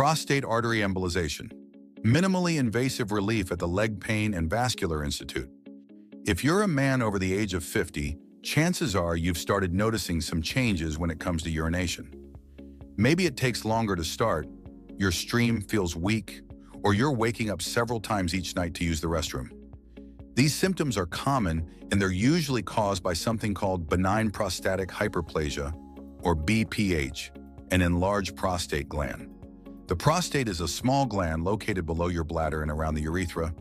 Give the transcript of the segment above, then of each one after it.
Prostate Artery Embolization, minimally invasive relief at the Leg Pain and Vascular Institute. If you're a man over the age of 50, chances are you've started noticing some changes when it comes to urination. Maybe it takes longer to start, your stream feels weak, or you're waking up several times each night to use the restroom. These symptoms are common, and they're usually caused by something called Benign Prostatic Hyperplasia, or BPH, an enlarged prostate gland. The prostate is a small gland located below your bladder and around the urethra,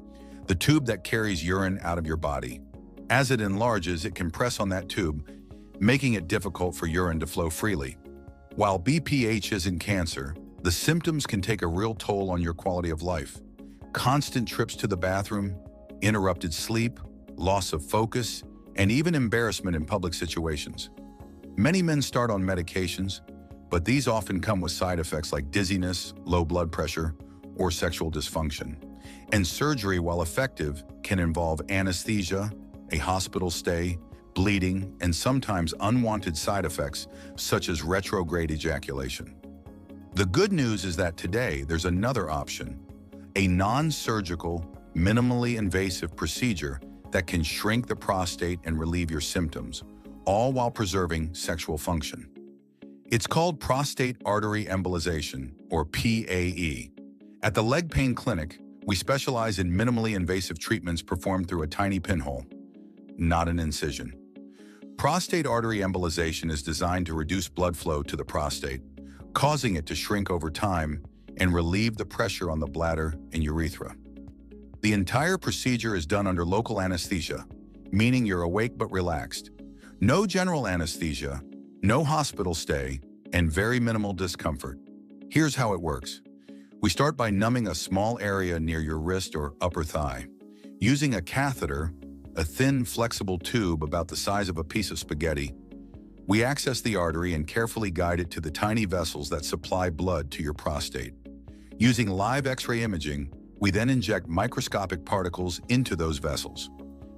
the tube that carries urine out of your body. As it enlarges, it can press on that tube, making it difficult for urine to flow freely. While BPH isn't cancer, the symptoms can take a real toll on your quality of life. Constant trips to the bathroom, interrupted sleep, loss of focus, and even embarrassment in public situations. Many men start on medications, but these often come with side effects like dizziness, low blood pressure, or sexual dysfunction. And surgery, while effective, can involve anesthesia, a hospital stay, bleeding, and sometimes unwanted side effects such as retrograde ejaculation. The good news is that today there's another option, a non-surgical, minimally invasive procedure that can shrink the prostate and relieve your symptoms, all while preserving sexual function. It's called Prostate Artery Embolization, or PAE. At the Leg Pain Clinic, we specialize in minimally invasive treatments performed through a tiny pinhole, not an incision. Prostate artery embolization is designed to reduce blood flow to the prostate, causing it to shrink over time and relieve the pressure on the bladder and urethra. The entire procedure is done under local anesthesia, meaning you're awake but relaxed. No general anesthesia, no hospital stay, and very minimal discomfort. Here's how it works. We start by numbing a small area near your wrist or upper thigh. Using a catheter, a thin, flexible tube about the size of a piece of spaghetti, we access the artery and carefully guide it to the tiny vessels that supply blood to your prostate. Using live X-ray imaging, we then inject microscopic particles into those vessels.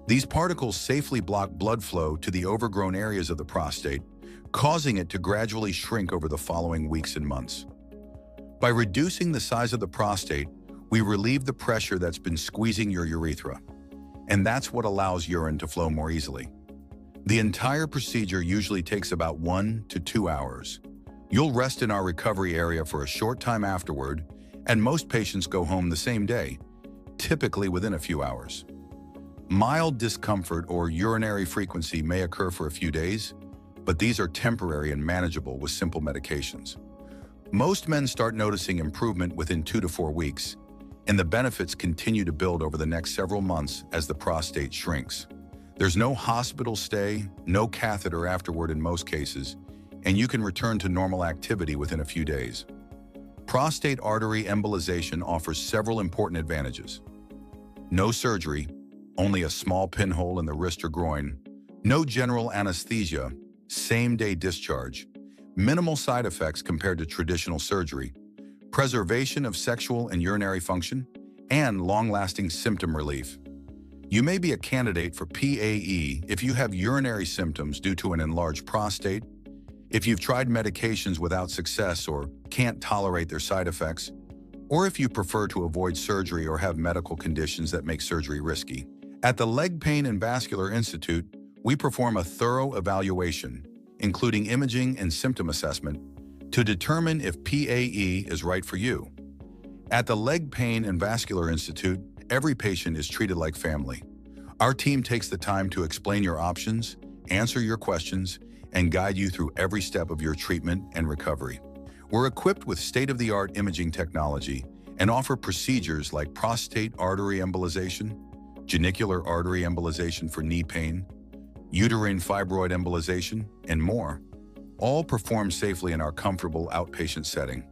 These particles safely block blood flow to the overgrown areas of the prostate, causing it to gradually shrink over the following weeks and months. By reducing the size of the prostate, we relieve the pressure that's been squeezing your urethra, and that's what allows urine to flow more easily. The entire procedure usually takes about 1 to 2 hours. You'll rest in our recovery area for a short time afterward, and most patients go home the same day, typically within a few hours. Mild discomfort or urinary frequency may occur for a few days, but these are temporary and manageable with simple medications. Most men start noticing improvement within 2 to 4 weeks, and the benefits continue to build over the next several months as the prostate shrinks. There's no hospital stay, no catheter afterward in most cases, and you can return to normal activity within a few days. Prostate artery embolization offers several important advantages. No surgery, only a small pinhole in the wrist or groin, no general anesthesia, same-day discharge, minimal side effects compared to traditional surgery, preservation of sexual and urinary function, and long-lasting symptom relief. You may be a candidate for PAE if you have urinary symptoms due to an enlarged prostate, if you've tried medications without success or can't tolerate their side effects, or if you prefer to avoid surgery or have medical conditions that make surgery risky. At the Leg Pain and Vascular Institute, we perform a thorough evaluation, including imaging and symptom assessment, to determine if PAE is right for you. At the Leg Pain and Vascular Institute, every patient is treated like family. Our team takes the time to explain your options, answer your questions, and guide you through every step of your treatment and recovery. We're equipped with state-of-the-art imaging technology and offer procedures like prostate artery embolization, genicular artery embolization for knee pain, uterine fibroid embolization, and more, all performed safely in our comfortable outpatient setting.